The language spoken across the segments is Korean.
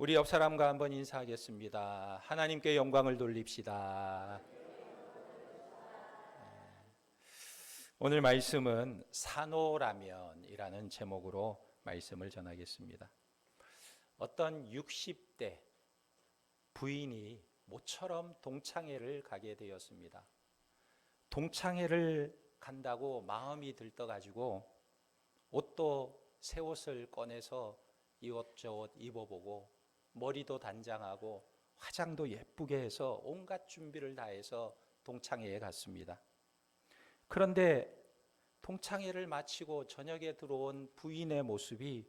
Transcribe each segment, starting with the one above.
우리 옆 사람과 한번 인사하겠습니다. 하나님께 영광을 돌립시다. 오늘 말씀은 산호라면이라는 제목으로 말씀을 전하겠습니다. 어떤 60대 부인이 모처럼 동창회를 가게 되었습니다. 동창회를 간다고 마음이 들떠가지고 옷도 새 옷을 꺼내서 이 옷 저 옷 입어보고 머리도 단장하고 화장도 예쁘게 해서 온갖 준비를 다해서 동창회에 갔습니다. 그런데 동창회를 마치고 저녁에 들어온 부인의 모습이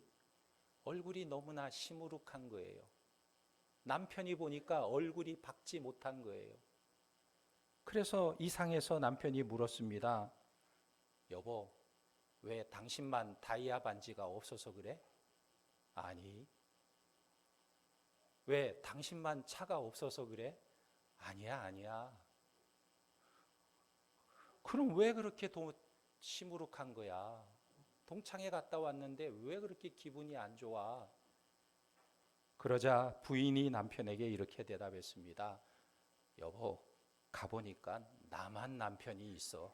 얼굴이 너무나 시무룩한 거예요. 남편이 보니까 얼굴이 밝지 못한 거예요. 그래서 이상해서 남편이 물었습니다. 여보, 왜 당신만 다이아 반지가 없어서 그래? 아니. 왜 당신만 차가 없어서 그래? 아니야. 그럼 왜 그렇게 시무룩한 거야? 동창회 갔다 왔는데 왜 그렇게 기분이 안 좋아? 그러자 부인이 남편에게 이렇게 대답했습니다. 여보, 가보니까 나만 남편이 있어.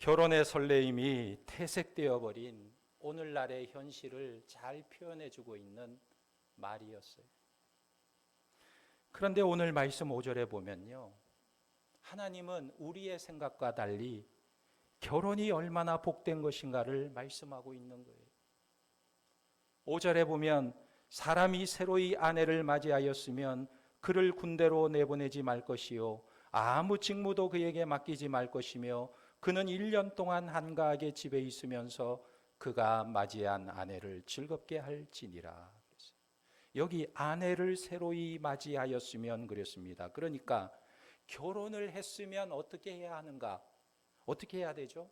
결혼의 설레임이 퇴색되어 버린 오늘날의 현실을 잘 표현해주고 있는 말이었어요. 그런데 오늘 말씀 5절에 보면요, 하나님은 우리의 생각과 달리 결혼이 얼마나 복된 것인가를 말씀하고 있는 거예요. 5절에 보면 사람이 새로이 아내를 맞이하였으면 그를 군대로 내보내지 말 것이요 아무 직무도 그에게 맡기지 말 것이며 그는 1년 동안 한가하게 집에 있으면서 그가 맞이한 아내를 즐겁게 할지니라. 여기 아내를 새로이 맞이하였으면 그랬습니다. 그러니까 결혼을 했으면 어떻게 해야 하는가? 어떻게 해야 되죠?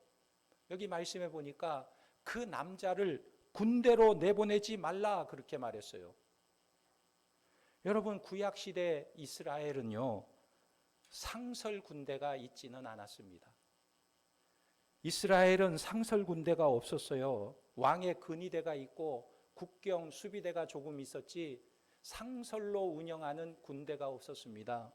여기 말씀해 보니까 그 남자를 군대로 내보내지 말라 그렇게 말했어요. 여러분, 구약시대 이스라엘은요, 상설 군대가 있지는 않았습니다. 이스라엘은 상설 군대가 없었어요. 왕의 근위대가 있고 국경 수비대가 조금 있었지 상설로 운영하는 군대가 없었습니다.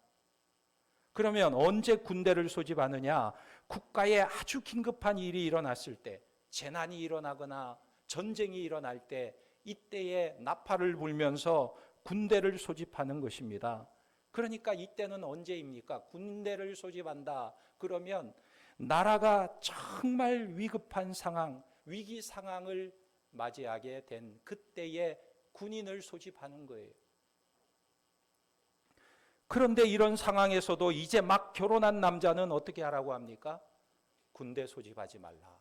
그러면 언제 군대를 소집하느냐? 국가에 아주 긴급한 일이 일어났을 때, 재난이 일어나거나 전쟁이 일어날 때, 이때에 나팔을 불면서 군대를 소집하는 것입니다. 그러니까 이때는 언제입니까? 군대를 소집한다. 그러면 나라가 정말 위급한 상황, 위기 상황을 맞이하게 된 그때에 군인을 소집하는 거예요. 그런데 이런 상황에서도 이제 막 결혼한 남자는 어떻게 하라고 합니까? 군대 소집하지 말라.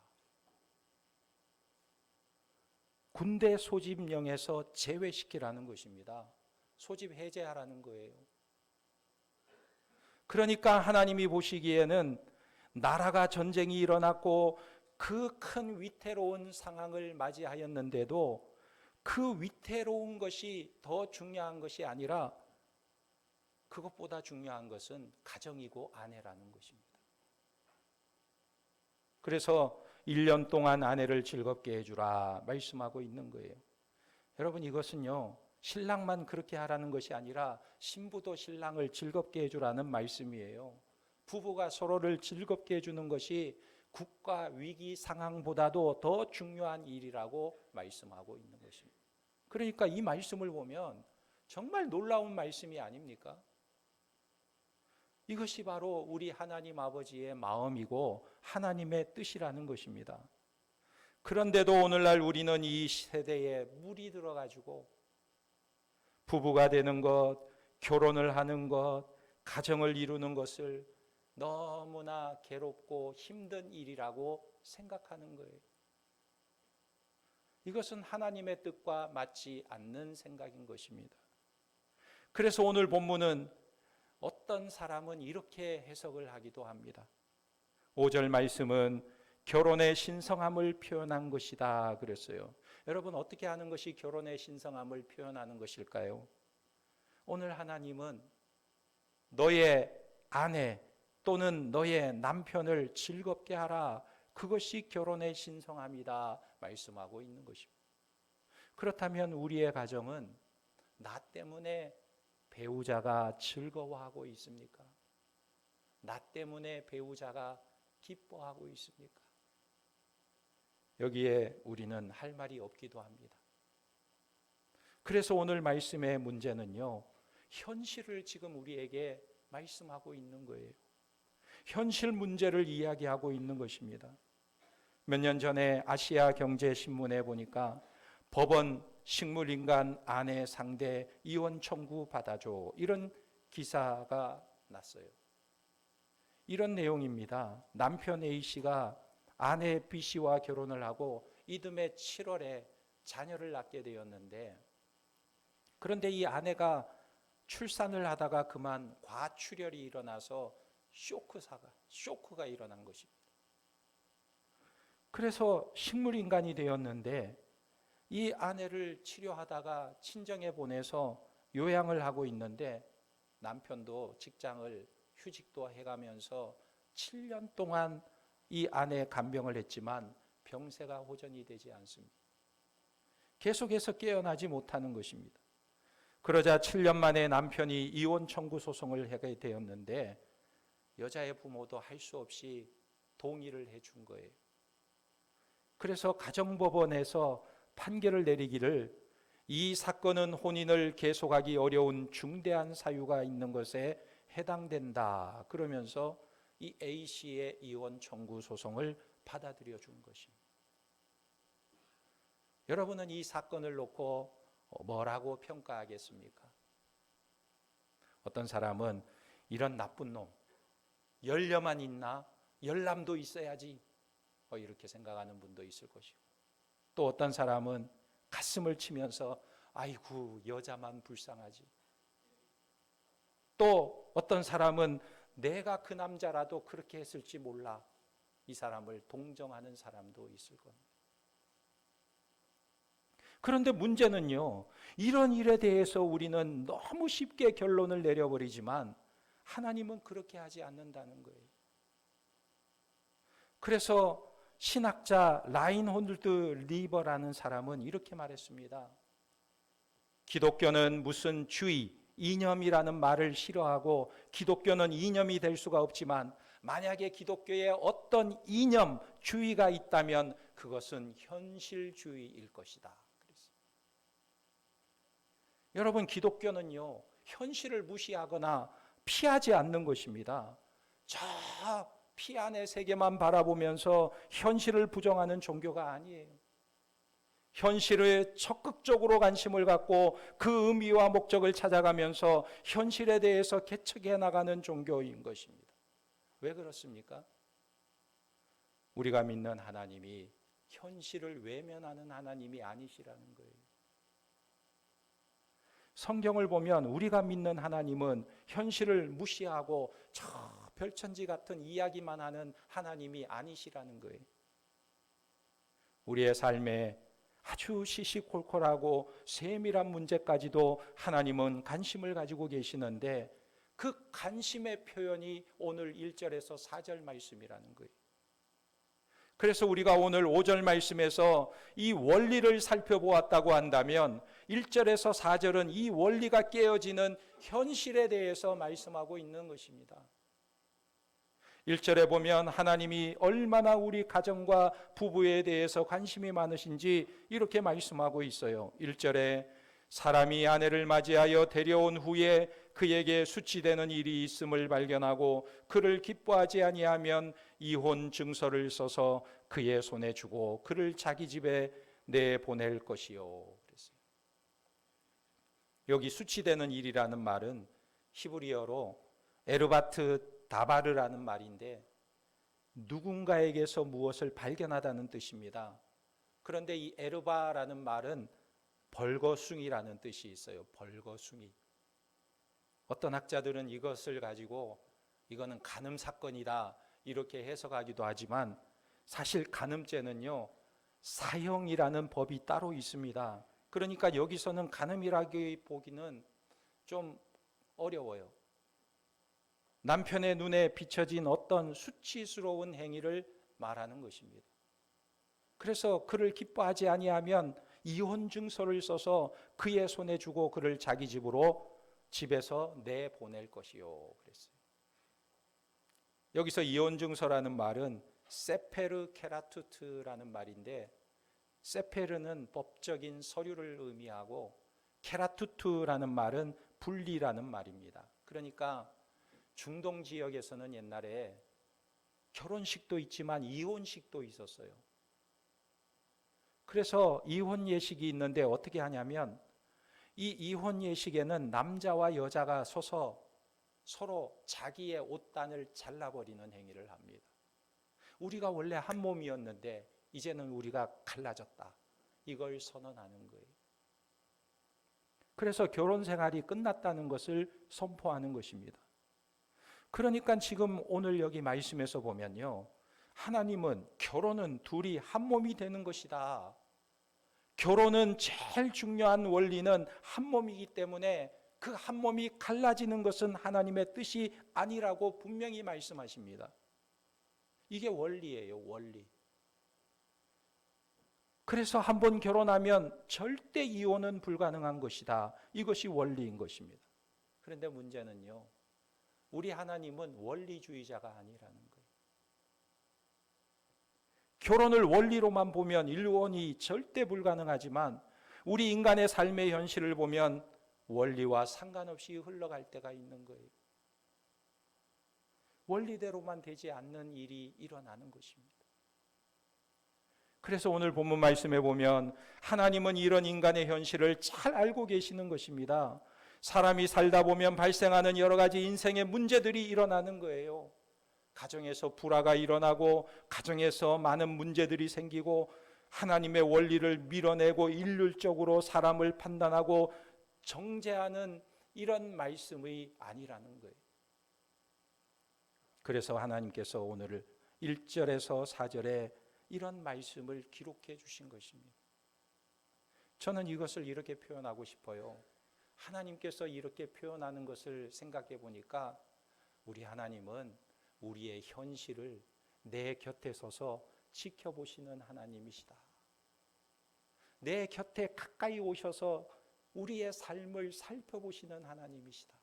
군대 소집령에서 제외시키라는 것입니다. 소집 해제하라는 거예요. 그러니까 하나님이 보시기에는 나라가 전쟁이 일어났고 그 큰 위태로운 상황을 맞이하였는데도 그 위태로운 것이 더 중요한 것이 아니라 그것보다 중요한 것은 가정이고 아내라는 것입니다. 그래서 1년 동안 아내를 즐겁게 해주라 말씀하고 있는 거예요. 여러분, 이것은요, 신랑만 그렇게 하라는 것이 아니라 신부도 신랑을 즐겁게 해주라는 말씀이에요. 부부가 서로를 즐겁게 해주는 것이 국가 위기 상황보다도 더 중요한 일이라고 말씀하고 있는 것입니다. 그러니까 이 말씀을 보면 정말 놀라운 말씀이 아닙니까? 이것이 바로 우리 하나님 아버지의 마음이고 하나님의 뜻이라는 것입니다. 그런데도 오늘날 우리는 이 세대에 물이 들어가지고 부부가 되는 것, 결혼을 하는 것, 가정을 이루는 것을 너무나 괴롭고 힘든 일이라고 생각하는 거예요. 이것은 하나님의 뜻과 맞지 않는 생각인 것입니다. 그래서 오늘 본문은 어떤 사람은 이렇게 해석을 하기도 합니다. 5절 말씀은 결혼의 신성함을 표현한 것이다 그랬어요. 여러분, 어떻게 하는 것이 결혼의 신성함을 표현하는 것일까요? 오늘 하나님은 너의 아내 또는 너의 남편을 즐겁게 하라. 그것이 결혼의 신성함이다 말씀하고 있는 것입니다. 그렇다면 우리의 가정은 나 때문에 배우자가 즐거워하고 있습니까? 나 때문에 배우자가 기뻐하고 있습니까? 여기에 우리는 할 말이 없기도 합니다. 그래서 오늘 말씀의 문제는요, 현실을 지금 우리에게 말씀하고 있는 거예요. 현실 문제를 이야기하고 있는 것입니다. 몇 년 전에 아시아 경제신문에 보니까 법원 식물인간 아내 상대 이혼 청구 받아줘, 이런 기사가 났어요. 이런 내용입니다. 남편 A씨가 아내 B씨와 결혼을 하고 이듬해 7월에 자녀를 낳게 되었는데, 그런데 이 아내가 출산을 하다가 그만 과출혈이 일어나서 쇼크가 일어난 것입니다. 그래서 식물인간이 되었는데 이 아내를 치료하다가 친정에 보내서 요양을 하고 있는데, 남편도 직장을 휴직도 해가면서 7년 동안 이 아내 간병을 했지만 병세가 호전이 되지 않습니다. 계속해서 깨어나지 못하는 것입니다. 그러자 7년 만에 남편이 이혼 청구 소송을 하게 되었는데, 여자의 부모도 할 수 없이 동의를 해준 거예요. 그래서 가정법원에서 판결을 내리기를, 이 사건은 혼인을 계속하기 어려운 중대한 사유가 있는 것에 해당된다, 그러면서 이 A씨의 이혼 청구 소송을 받아들여 준 것입니다. 여러분은 이 사건을 놓고 뭐라고 평가하겠습니까? 어떤 사람은 이런 나쁜 놈, 열녀만 있나? 열남도 있어야지, 이렇게 생각하는 분도 있을 것이고, 또 어떤 사람은 가슴을 치면서 아이고 여자만 불쌍하지. 또 어떤 사람은 내가 그 남자라도 그렇게 했을지 몰라, 이 사람을 동정하는 사람도 있을 겁니다. 그런데 문제는요, 이런 일에 대해서 우리는 너무 쉽게 결론을 내려버리지만 하나님은 그렇게 하지 않는다는 거예요. 그래서 신학자 라인홀드 리버라는 사람은 이렇게 말했습니다. 기독교는 무슨 주의, 이념이라는 말을 싫어하고 기독교는 이념이 될 수가 없지만, 만약에 기독교에 어떤 이념, 주의가 있다면 그것은 현실주의일 것이다. 여러분, 기독교는요, 현실을 무시하거나 피하지 않는 것입니다. 저 피 안의 세계만 바라보면서 현실을 부정하는 종교가 아니에요. 현실에 적극적으로 관심을 갖고 그 의미와 목적을 찾아가면서 현실에 대해서 개척해 나가는 종교인 것입니다. 왜 그렇습니까? 우리가 믿는 하나님이 현실을 외면하는 하나님이 아니시라는 거예요. 성경을 보면 우리가 믿는 하나님은 현실을 무시하고 저 별천지 같은 이야기만 하는 하나님이 아니시라는 거예요. 우리의 삶에 아주 시시콜콜하고 세밀한 문제까지도 하나님은 관심을 가지고 계시는데, 그 관심의 표현이 오늘 1절에서 4절 말씀이라는 거예요. 그래서 우리가 오늘 5절 말씀에서 이 원리를 살펴보았다고 한다면 1절에서 4절은 이 원리가 깨어지는 현실에 대해서 말씀하고 있는 것입니다. 1절에 보면 하나님이 얼마나 우리 가정과 부부에 대해서 관심이 많으신지 이렇게 말씀하고 있어요. 1절에 사람이 아내를 맞이하여 데려온 후에 그에게 수치되는 일이 있음을 발견하고 그를 기뻐하지 아니하면 이혼 증서를 써서 그의 손에 주고 그를 자기 집에 내보낼 것이요. 그랬어요. 여기 수치되는 일이라는 말은 히브리어로 에르바트 다바르라는 말인데, 누군가에게서 무엇을 발견하다는 뜻입니다. 그런데 이 에르바라는 말은 벌거숭이라는 뜻이 있어요. 벌거숭이. 어떤 학자들은 이것을 가지고 이거는 간음 사건이다 이렇게 해석하기도 하지만, 사실 간음죄는요 사형이라는 법이 따로 있습니다. 그러니까 여기서는 간음이라기 보기는 좀 어려워요. 남편의 눈에 비춰진 어떤 수치스러운 행위를 말하는 것입니다. 그래서 그를 기뻐하지 아니하면 이혼 증서를 써서 그의 손에 주고 그를 자기 집에서 내보낼 것이요 그랬어요. 여기서 이혼 증서라는 말은 세페르 케라투트라는 말인데, 세페르는 법적인 서류를 의미하고 케라투트라는 말은 분리라는 말입니다. 그러니까 중동 지역에서는 옛날에 결혼식도 있지만 이혼식도 있었어요. 그래서 이혼 예식이 있는데 어떻게 하냐면, 이 이혼 예식에는 남자와 여자가 서서 서로 자기의 옷단을 잘라버리는 행위를 합니다. 우리가 원래 한 몸이었는데 이제는 우리가 갈라졌다, 이걸 선언하는 거예요. 그래서 결혼 생활이 끝났다는 것을 선포하는 것입니다. 그러니까 지금 오늘 여기 말씀에서 보면요, 하나님은 결혼은 둘이 한 몸이 되는 것이다. 결혼은 제일 중요한 원리는 한 몸이기 때문에 그 한 몸이 갈라지는 것은 하나님의 뜻이 아니라고 분명히 말씀하십니다. 이게 원리예요, 원리. 그래서 한 번 결혼하면 절대 이혼은 불가능한 것이다. 이것이 원리인 것입니다. 그런데 문제는요, 우리 하나님은 원리주의자가 아니라는 거예요. 결혼을 원리로만 보면 이혼이 절대 불가능하지만 우리 인간의 삶의 현실을 보면 원리와 상관없이 흘러갈 때가 있는 거예요. 원리대로만 되지 않는 일이 일어나는 것입니다. 그래서 오늘 본문 말씀에 보면 하나님은 이런 인간의 현실을 잘 알고 계시는 것입니다. 사람이 살다 보면 발생하는 여러 가지 인생의 문제들이 일어나는 거예요. 가정에서 불화가 일어나고 가정에서 많은 문제들이 생기고 하나님의 원리를 밀어내고 일률적으로 사람을 판단하고 정죄하는 이런 말씀이 아니라는 거예요. 그래서 하나님께서 오늘 1절에서 4절에 이런 말씀을 기록해 주신 것입니다. 저는 이것을 이렇게 표현하고 싶어요. 하나님께서 이렇게 표현하는 것을 생각해 보니까 우리 하나님은 우리의 현실을 내 곁에 서서 지켜보시는 하나님이시다. 내 곁에 가까이 오셔서 우리의 삶을 살펴보시는 하나님이시다.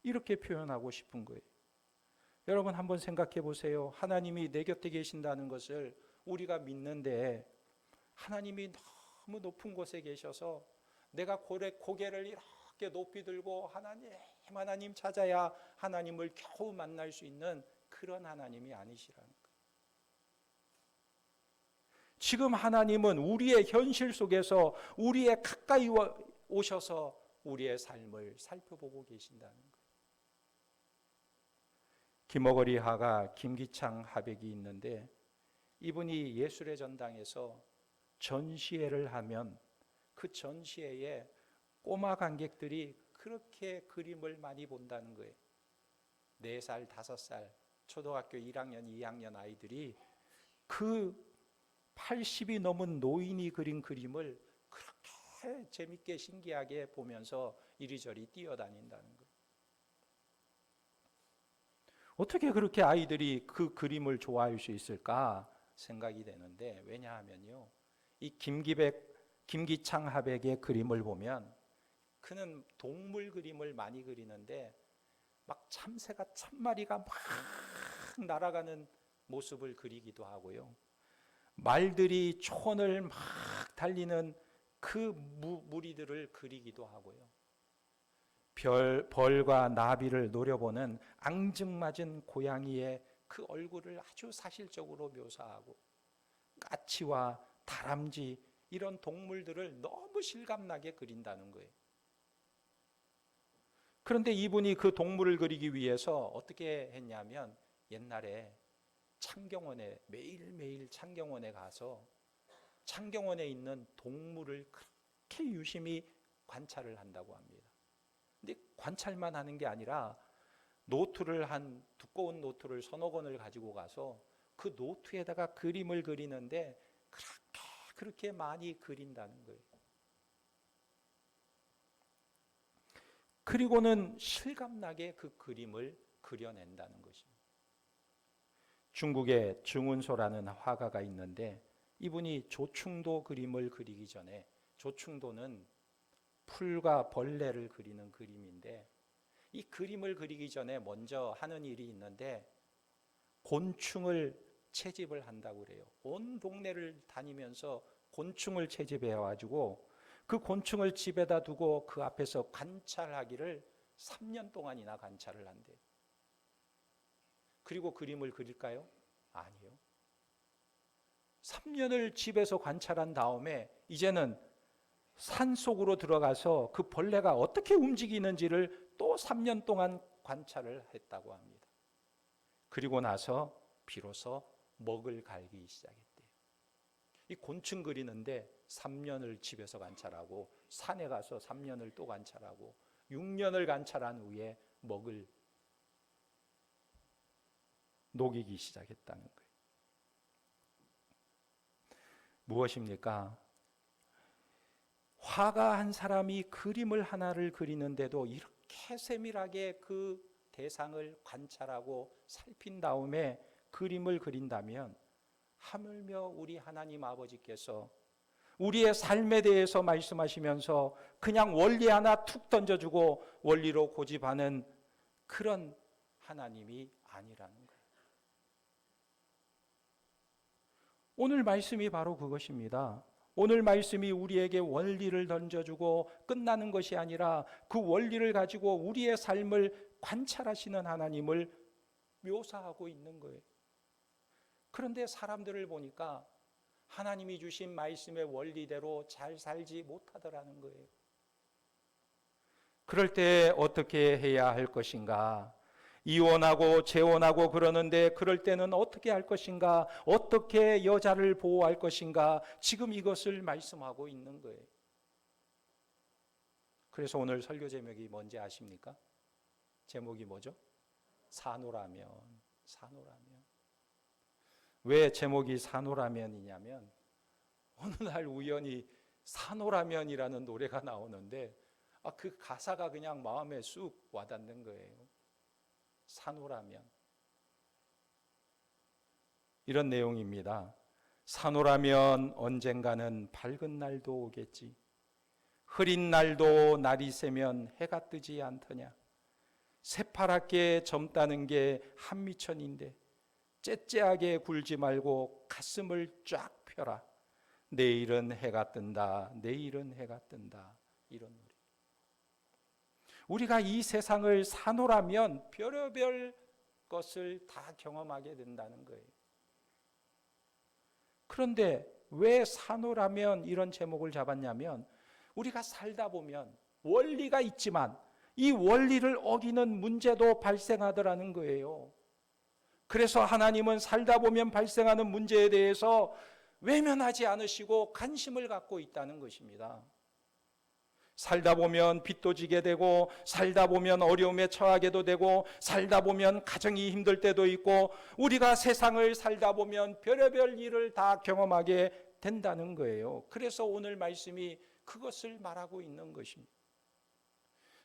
이렇게 표현하고 싶은 거예요. 여러분 한번 생각해 보세요. 하나님이 내 곁에 계신다는 것을 우리가 믿는데 하나님이 너무 높은 곳에 계셔서 내가 고개를 이렇게 높이 들고 하나님 찾아야 하나님을 겨우 만날 수 있는 그런 하나님이 아니시라는 거예요. 지금 하나님은 우리의 현실 속에서 우리의 가까이 오셔서 우리의 삶을 살펴보고 계신다는 거예요. 김어거리 하가 김기창 하백이 있는데 이분이 예술의 전당에서 전시회를 하면 그 전시회에 꼬마 관객들이 그렇게 그림을 많이 본다는 거예요. 4살, 5살, 초등학교 1학년, 2학년 아이들이 그 80이 넘은 노인이 그린 그림을 그렇게 재밌게 신기하게 보면서 이리저리 뛰어다닌다는 거예요. 어떻게 그렇게 아이들이 그 그림을 좋아할 수 있을까 생각이 되는데, 왜냐하면요, 이 김기창 하백의 그림을 보면 그는 동물 그림을 많이 그리는데 막 참새가 1000마리가 막 날아가는 모습을 그리기도 하고요, 말들이 촌을 막 달리는 그 무리들을 그리기도 하고요, 벌과 나비를 노려보는 앙증맞은 고양이의 그 얼굴을 아주 사실적으로 묘사하고, 까치와 다람쥐 이런 동물들을 너무 실감나게 그린다는 거예요. 그런데 이분이 그 동물을 그리기 위해서 어떻게 했냐면 옛날에 매일매일 창경원에 가서 창경원에 있는 동물을 그렇게 유심히 관찰을 한다고 합니다. 근데 관찰만 하는 게 아니라 두꺼운 노트를 서너 권을 가지고 가서 그 노트에다가 그림을 그리는데 그렇게 많이 그린다는 거예요. 그리고는 실감나게 그 그림을 그려낸다는 것입니다. 중국에 증운소라는 화가가 있는데 이분이 조충도 그림을 그리기 전에, 조충도는 풀과 벌레를 그리는 그림인데, 이 그림을 그리기 전에 먼저 하는 일이 있는데 곤충을 채집을 한다고 그래요. 온 동네를 다니면서 곤충을 채집해 가지고 그 곤충을 집에다 두고 그 앞에서 관찰하기를 3년 동안이나 관찰을 한대요. 그리고 그림을 그릴까요? 아니요. 3년을 집에서 관찰한 다음에 이제는 산속으로 들어가서 그 벌레가 어떻게 움직이는지를 또 3년 동안 관찰을 했다고 합니다. 그리고 나서 비로소 먹을 갈기 시작했대요. 이 곤충 그리는데 3년을 집에서 관찰하고 산에 가서 3년을 또 관찰하고 6년을 관찰한 후에 먹을 녹이기 시작했다는 거예요. 무엇입니까? 화가 한 사람이 그림을 하나를 그리는데도 이렇게 세밀하게 그 대상을 관찰하고 살핀 다음에 그림을 그린다면 하물며 우리 하나님 아버지께서 우리의 삶에 대해서 말씀하시면서 그냥 원리 하나 툭 던져주고 원리로 고집하는 그런 하나님이 아니라는 거예요. 오늘 말씀이 바로 그것입니다. 오늘 말씀이 우리에게 원리를 던져주고 끝나는 것이 아니라 그 원리를 가지고 우리의 삶을 관찰하시는 하나님을 묘사하고 있는 거예요. 그런데 사람들을 보니까 하나님이 주신 말씀의 원리대로 잘 살지 못하더라는 거예요. 그럴 때 어떻게 해야 할 것인가? 이혼하고 재혼하고 그러는데 그럴 때는 어떻게 할 것인가? 어떻게 여자를 보호할 것인가? 지금 이것을 말씀하고 있는 거예요. 그래서 오늘 설교 제목이 뭔지 아십니까? 제목이 뭐죠? 산호라면. 산호라면. 왜 제목이 산호라면이냐면 어느 날 우연히 산호라면이라는 노래가 나오는데 그 가사가 그냥 마음에 쑥 와닿는 거예요. 산호라면. 이런 내용입니다. 산호라면 언젠가는 밝은 날도 오겠지. 흐린 날도 날이 새면 해가 뜨지 않더냐. 새파랗게 젊다는 게 한미천인데 째째하게 굴지 말고 가슴을 쫙 펴라. 내일은 해가 뜬다. 내일은 해가 뜬다. 이런 노래. 우리가 이 세상을 산호라면 별의별 것을 다 경험하게 된다는 거예요. 그런데 왜 산호라면 이런 제목을 잡았냐면 우리가 살다 보면 원리가 있지만 이 원리를 어기는 문제도 발생하더라는 거예요. 그래서 하나님은 살다 보면 발생하는 문제에 대해서 외면하지 않으시고 관심을 갖고 있다는 것입니다. 살다 보면 빚도 지게 되고 살다 보면 어려움에 처하게도 되고 살다 보면 가정이 힘들 때도 있고 우리가 세상을 살다 보면 별의별 일을 다 경험하게 된다는 거예요. 그래서 오늘 말씀이 그것을 말하고 있는 것입니다.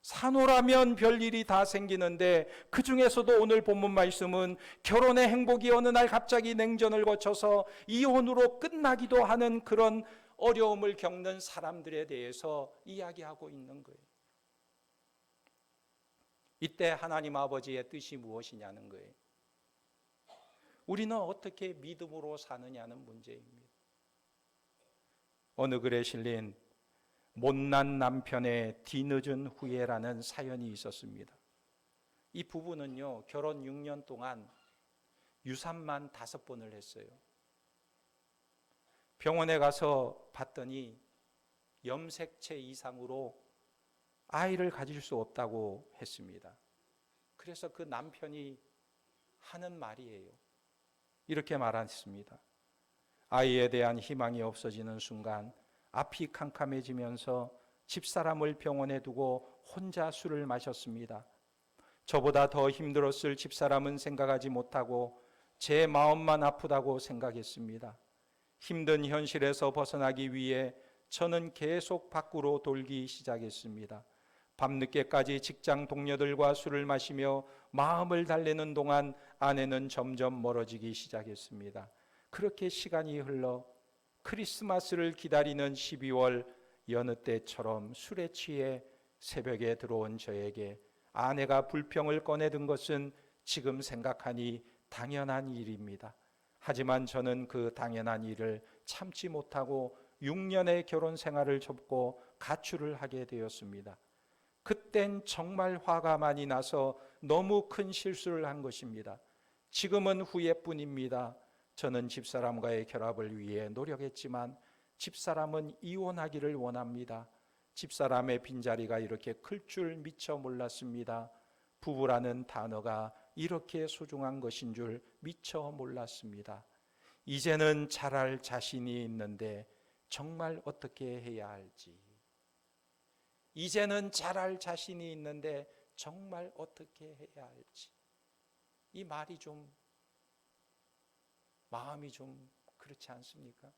산호라면 별일이 다 생기는데 그 중에서도 오늘 본문 말씀은 결혼의 행복이 어느 날 갑자기 냉전을 거쳐서 이혼으로 끝나기도 하는 그런 어려움을 겪는 사람들에 대해서 이야기하고 있는 거예요. 이때 하나님 아버지의 뜻이 무엇이냐는 거예요. 우리는 어떻게 믿음으로 사느냐는 문제입니다. 어느 글에 실린 못난 남편의 뒤늦은 후회라는 사연이 있었습니다. 이 부부는요, 결혼 6년 동안 유산만 5번을 했어요. 병원에 가서 봤더니 염색체 이상으로 아이를 가질 수 없다고 했습니다. 그래서 그 남편이 하는 말이에요. 이렇게 말했습니다. 아이에 대한 희망이 없어지는 순간 앞이 캄캄해지면서 집사람을 병원에 두고 혼자 술을 마셨습니다. 저보다 더 힘들었을 집사람은 생각하지 못하고 제 마음만 아프다고 생각했습니다. 힘든 현실에서 벗어나기 위해 저는 계속 밖으로 돌기 시작했습니다. 밤늦게까지 직장 동료들과 술을 마시며 마음을 달래는 동안 아내는 점점 멀어지기 시작했습니다. 그렇게 시간이 흘러 크리스마스를 기다리는 12월 여느 때처럼 술에 취해 새벽에 들어온 저에게 아내가 불평을 꺼내든 것은 지금 생각하니 당연한 일입니다. 하지만 저는 그 당연한 일을 참지 못하고 6년의 결혼 생활을 접고 가출을 하게 되었습니다. 그땐 정말 화가 많이 나서 너무 큰 실수를 한 것입니다. 지금은 후회뿐입니다. 저는 집사람과의 결합을 위해 노력했지만 집사람은 이혼하기를 원합니다. 집사람의 빈자리가 이렇게 클 줄 미처 몰랐습니다. 부부라는 단어가 이렇게 소중한 것인 줄 미처 몰랐습니다. 이제는 잘할 자신이 있는데 정말 어떻게 해야 할지. 이제는 잘할 자신이 있는데 정말 어떻게 해야 할지. 이 말이 좀 마음이 좀 그렇지 않습니까?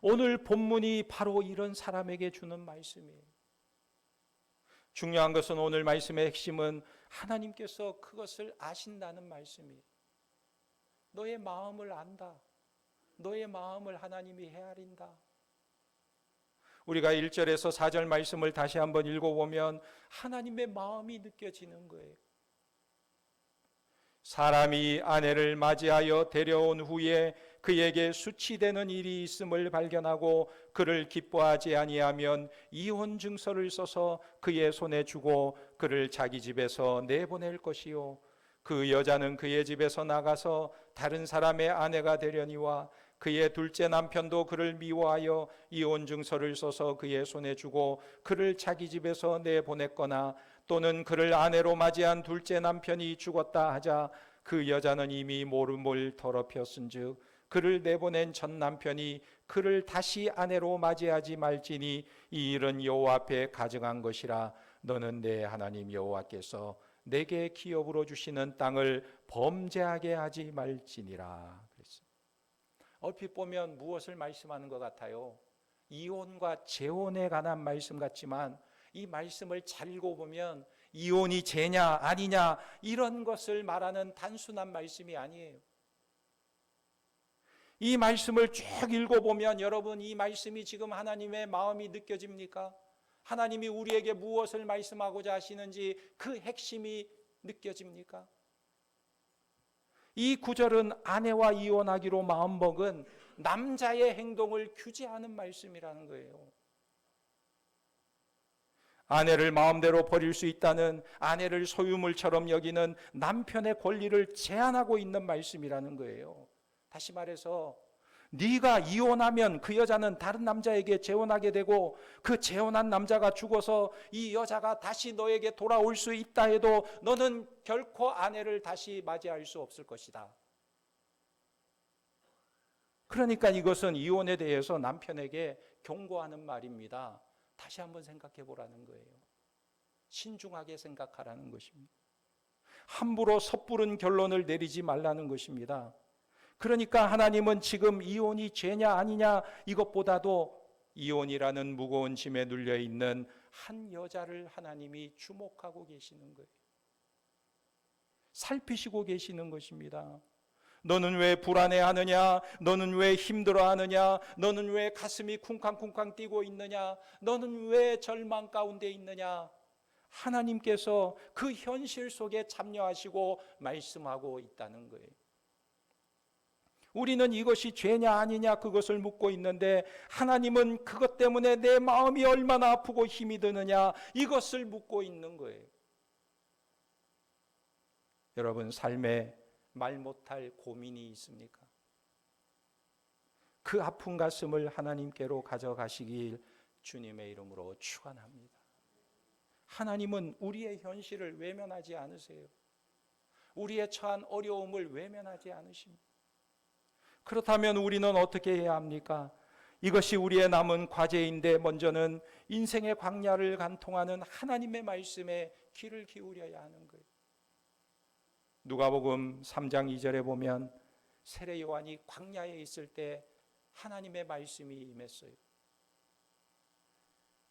오늘 본문이 바로 이런 사람에게 주는 말씀이에요. 중요한 것은 오늘 말씀의 핵심은 하나님께서 그것을 아신다는 말씀이에요. 너의 마음을 안다. 너의 마음을 하나님이 헤아린다. 우리가 1절에서 4절 말씀을 다시 한번 읽어보면 하나님의 마음이 느껴지는 거예요. 사람이 아내를 맞이하여 데려온 후에 그에게 수치되는 일이 있음을 발견하고 그를 기뻐하지 아니하면 이혼 증서를 써서 그의 손에 주고 그를 자기 집에서 내보낼 것이요 그 여자는 그의 집에서 나가서 다른 사람의 아내가 되려니와 그의 둘째 남편도 그를 미워하여 이혼 증서를 써서 그의 손에 주고 그를 자기 집에서 내보냈거나 또는 그를 아내로 맞이한 둘째 남편이 죽었다 하자 그 여자는 이미 모름을 더럽혔은즉 그를 내보낸 전 남편이 그를 다시 아내로 맞이하지 말지니 이 일은 여호와 앞에 가증한 것이라 너는 내 하나님 여호와께서 내게 기업으로 주시는 땅을 범죄하게 하지 말지니라. 그랬습니다. 얼핏 보면 무엇을 말씀하는 것 같아요? 이혼과 재혼에 관한 말씀 같지만 이 말씀을 잘 읽어보면 이혼이 죄냐 아니냐 이런 것을 말하는 단순한 말씀이 아니에요. 이 말씀을 쭉 읽어보면 여러분 이 말씀이 지금 하나님의 마음이 느껴집니까? 하나님이 우리에게 무엇을 말씀하고자 하시는지 그 핵심이 느껴집니까? 이 구절은 아내와 이혼하기로 마음먹은 남자의 행동을 규제하는 말씀이라는 거예요. 아내를 마음대로 버릴 수 있다는 아내를 소유물처럼 여기는 남편의 권리를 제한하고 있는 말씀이라는 거예요. 다시 말해서 네가 이혼하면 그 여자는 다른 남자에게 재혼하게 되고 그 재혼한 남자가 죽어서 이 여자가 다시 너에게 돌아올 수 있다 해도 너는 결코 아내를 다시 맞이할 수 없을 것이다. 그러니까 이것은 이혼에 대해서 남편에게 경고하는 말입니다. 다시 한번 생각해 보라는 거예요. 신중하게 생각하라는 것입니다. 함부로 섣부른 결론을 내리지 말라는 것입니다. 그러니까 하나님은 지금 이혼이 죄냐 아니냐 이것보다도 이혼이라는 무거운 짐에 눌려 있는 한 여자를 하나님이 주목하고 계시는 거예요. 살피시고 계시는 것입니다. 너는 왜 불안해하느냐? 너는 왜 힘들어하느냐? 너는 왜 가슴이 쿵쾅쿵쾅 뛰고 있느냐? 너는 왜 절망 가운데 있느냐? 하나님께서 그 현실 속에 참여하시고 말씀하고 있다는 거예요. 우리는 이것이 죄냐 아니냐 그것을 묻고 있는데 하나님은 그것 때문에 내 마음이 얼마나 아프고 힘이 드느냐 이것을 묻고 있는 거예요. 여러분 삶에 말 못할 고민이 있습니까? 그 아픈 가슴을 하나님께로 가져가시길 주님의 이름으로 축원합니다. 하나님은 우리의 현실을 외면하지 않으세요. 우리의 처한 어려움을 외면하지 않으십니다. 그렇다면 우리는 어떻게 해야 합니까? 이것이 우리의 남은 과제인데 먼저는 인생의 광야를 관통하는 하나님의 말씀에 귀를 기울여야 하는 거예요. 누가복음 3장 2절에 보면 세례 요한이 광야에 있을 때 하나님의 말씀이 임했어요.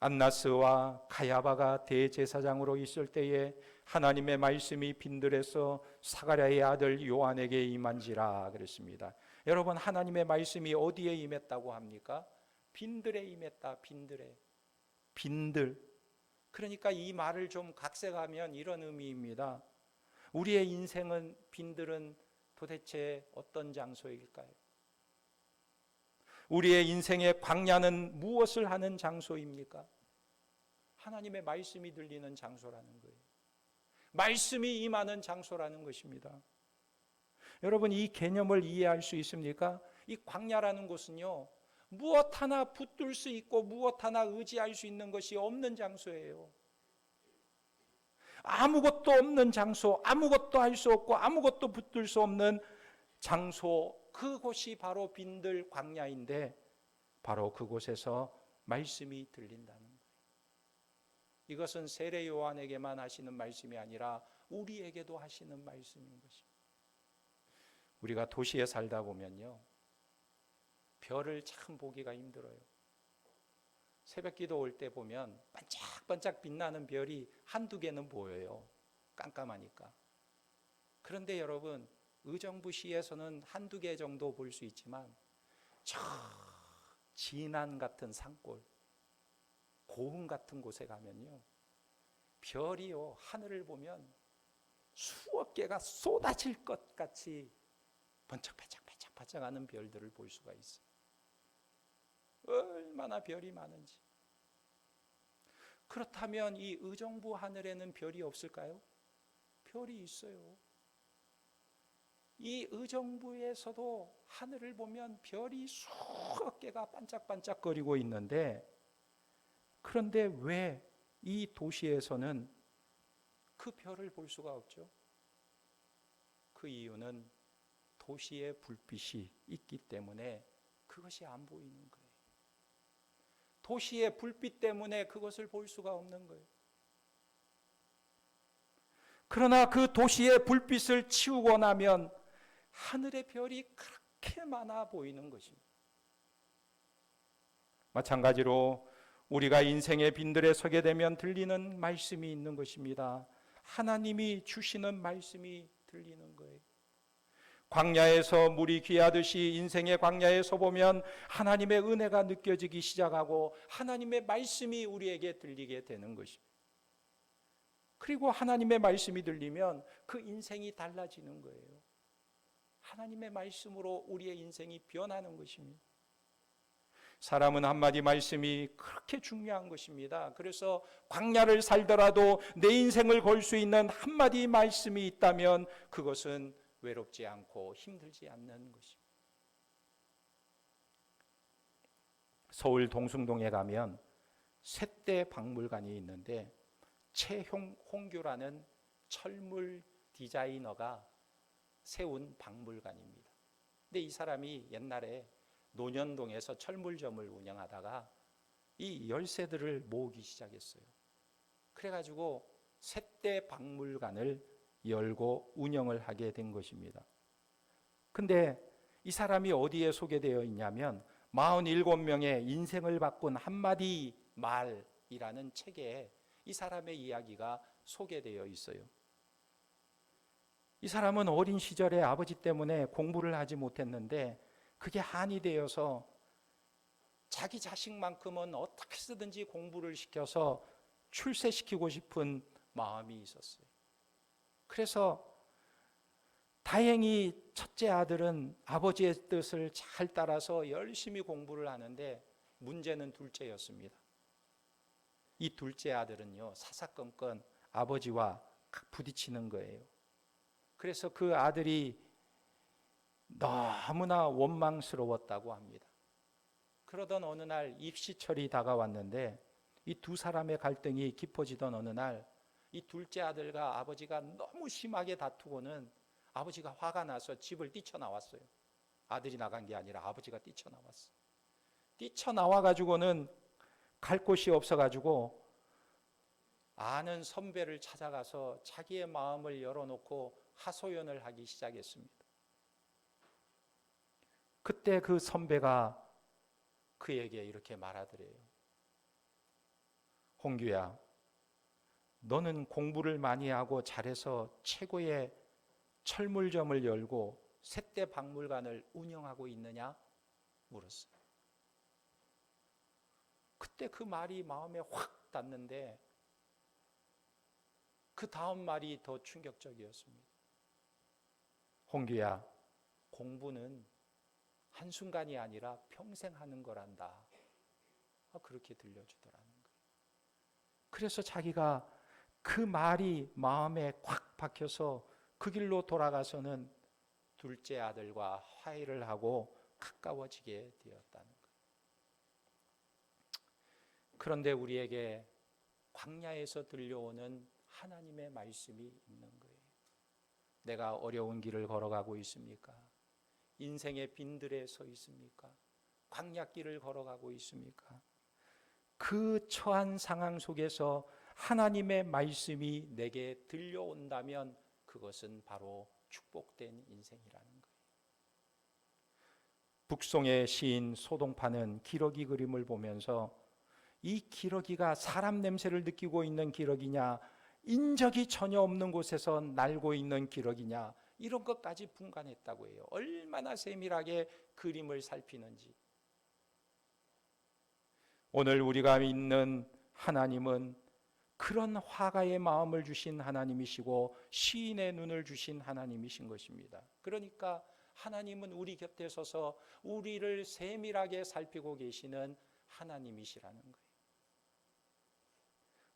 안나스와 가야바가 대제사장으로 있을 때에 하나님의 말씀이 빈들에서 사가랴의 아들 요한에게 임한지라 그랬습니다. 여러분, 하나님의 말씀이 어디에 임했다고 합니까? 빈들에 임했다. 빈들에. 빈들. 그러니까 이 말을 좀 각색하면 이런 의미입니다. 우리의 인생은, 빈들은 도대체 어떤 장소일까요? 우리의 인생의 광야는 무엇을 하는 장소입니까? 하나님의 말씀이 들리는 장소라는 거예요. 말씀이 임하는 장소라는 것입니다. 여러분, 이 개념을 이해할 수 있습니까? 이 광야라는 곳은요, 무엇 하나 붙들 수 있고 무엇 하나 의지할 수 있는 것이 없는 장소예요. 아무것도 없는 장소, 아무것도 할 수 없고 아무것도 붙들 수 없는 장소, 그곳이 바로 빈들 광야인데 바로 그곳에서 말씀이 들린다는 거예요. 이것은 세례 요한에게만 하시는 말씀이 아니라 우리에게도 하시는 말씀인 것입니다. 우리가 도시에 살다 보면요, 별을 참 보기가 힘들어요. 새벽기도 올 때 보면 반짝반짝 빛나는 별이 한두 개는 보여요. 깜깜하니까. 그런데 여러분, 의정부시에서는 한두 개 정도 볼 수 있지만 저 진안 같은 산골, 고흥 같은 곳에 가면요, 별이요, 하늘을 보면 수억 개가 쏟아질 것 같이 번쩍번쩍번쩍하는 별들을 볼 수가 있어요. 얼마나 별이 많은지. 그렇다면 이 의정부 하늘에는 별이 없을까요? 별이 있어요. 이 의정부에서도 하늘을 보면 별이 수억 개가 반짝반짝거리고 있는데, 그런데 왜 이 도시에서는 그 별을 볼 수가 없죠? 그 이유는 도시의 불빛이 있기 때문에 그것이 안 보이는 거예요. 도시의 불빛 때문에 그것을 볼 수가 없는 거예요. 그러나 그 도시의 불빛을 치우고 나면 하늘의 별이 그렇게 많아 보이는 것입니다. 마찬가지로 우리가 인생의 빈들에 서게 되면 들리는 말씀이 있는 것입니다. 하나님이 주시는 말씀이 들리는 거예요. 광야에서 물이 귀하듯이 인생의 광야에 서보면 하나님의 은혜가 느껴지기 시작하고 하나님의 말씀이 우리에게 들리게 되는 것입니다. 그리고 하나님의 말씀이 들리면 그 인생이 달라지는 거예요. 하나님의 말씀으로 우리의 인생이 변하는 것입니다. 사람은 한마디 말씀이 그렇게 중요한 것입니다. 그래서 광야를 살더라도 내 인생을 걸 수 있는 한마디 말씀이 있다면 그것은 외롭지 않고 힘들지 않는 것입니다. 서울 동숭동에 가면 셋대 박물관이 있는데 최홍규라는 철물 디자이너가 세운 박물관입니다. 근데 이 사람이 옛날에 논현동에서 철물점을 운영하다가 이 열쇠들을 모으기 시작했어요. 그래가지고 셋대 박물관을 열고 운영을 하게 된 것입니다. 근데 이 사람이 어디에 소개되어 있냐면 47명의 인생을 바꾼 한마디 말이라는 책에 이 사람의 이야기가 소개되어 있어요. 이 사람은 어린 시절에 아버지 때문에 공부를 하지 못했는데 그게 한이 되어서 자기 자식만큼은 어떻게 쓰든지 공부를 시켜서 출세시키고 싶은 마음이 있었어요. 그래서 다행히 첫째 아들은 아버지의 뜻을 잘 따라서 열심히 공부를 하는데 문제는 둘째였습니다. 이 둘째 아들은요, 사사건건 아버지와 부딪히는 거예요. 그래서 그 아들이 너무나 원망스러웠다고 합니다. 그러던 어느 날 입시철이 다가왔는데 이 두 사람의 갈등이 깊어지던 어느 날 이 둘째 아들과 아버지가 너무 심하게 다투고는 아버지가 화가 나서 집을 뛰쳐나왔어요. 아들이 나간 게 아니라 아버지가 뛰쳐나왔어요. 뛰쳐나와가지고는 갈 곳이 없어가지고 아는 선배를 찾아가서 자기의 마음을 열어놓고 하소연을 하기 시작했습니다. 그때 그 선배가 그에게 이렇게 말하더래요. 홍규야, 너는 공부를 많이 하고 잘해서 최고의 철물점을 열고 세대 박물관을 운영하고 있느냐? 물었어요. 그때 그 말이 마음에 확 닿는데 그 다음 말이 더 충격적이었습니다. 홍규야, 공부는 한순간이 아니라 평생 하는 거란다. 그렇게 들려주더라는 거예요. 그래서 자기가 그 말이 마음에 꽉 박혀서 그 길로 돌아가서는 둘째 아들과 화해를 하고 가까워지게 되었다는 거예요. 그런데 우리에게 광야에서 들려오는 하나님의 말씀이 있는 거예요. 내가 어려운 길을 걸어가고 있습니까? 인생의 빈들에 서 있습니까? 광야길을 걸어가고 있습니까? 그 처한 상황 속에서 하나님의 말씀이 내게 들려온다면 그것은 바로 축복된 인생이라는 거예요. 북송의 시인 소동파는 기러기 그림을 보면서 이 기러기가 사람 냄새를 느끼고 있는 기러기냐, 인적이 전혀 없는 곳에서 날고 있는 기러기냐, 이런 것까지 분간했다고 해요. 얼마나 세밀하게 그림을 살피는지. 오늘 우리가 믿는 하나님은 그런 화가의 마음을 주신 하나님이시고 시인의 눈을 주신 하나님이신 것입니다. 그러니까 하나님은 우리 곁에 서서 우리를 세밀하게 살피고 계시는 하나님이시라는 거예요.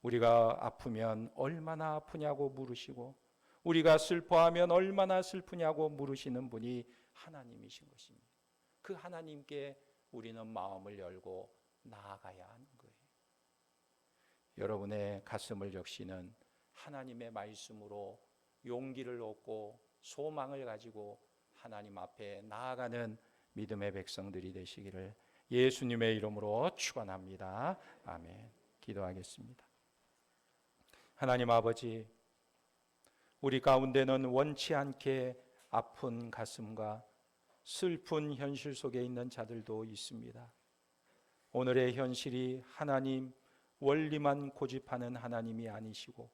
우리가 아프면 얼마나 아프냐고 물으시고 우리가 슬퍼하면 얼마나 슬프냐고 물으시는 분이 하나님이신 것입니다. 그 하나님께 우리는 마음을 열고 나아가야 하는 거예요. 여러분의 가슴을 적시는 하나님의 말씀으로 용기를 얻고 소망을 가지고 하나님 앞에 나아가는 믿음의 백성들이 되시기를 예수님의 이름으로 축원합니다. 아멘. 기도하겠습니다. 하나님 아버지, 우리 가운데는 원치 않게 아픈 가슴과 슬픈 현실 속에 있는 자들도 있습니다. 오늘의 현실이 하나님 원리만 고집하는 하나님이 아니시고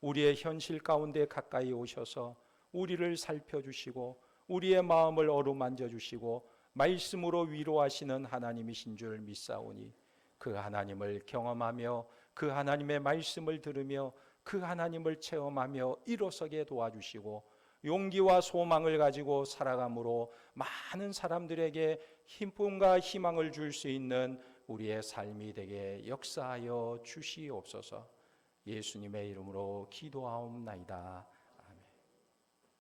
우리의 현실 가운데 가까이 오셔서 우리를 살펴주시고 우리의 마음을 어루만져 주시고 말씀으로 위로하시는 하나님이신 줄 믿사오니 그 하나님을 경험하며 그 하나님의 말씀을 들으며 그 하나님을 체험하며 일어서게 도와주시고 용기와 소망을 가지고 살아감으로 많은 사람들에게 힘쁨과 희망을 줄 수 있는 우리의 삶이 되게 역사하여 주시옵소서. 예수님의 이름으로 기도하옵나이다.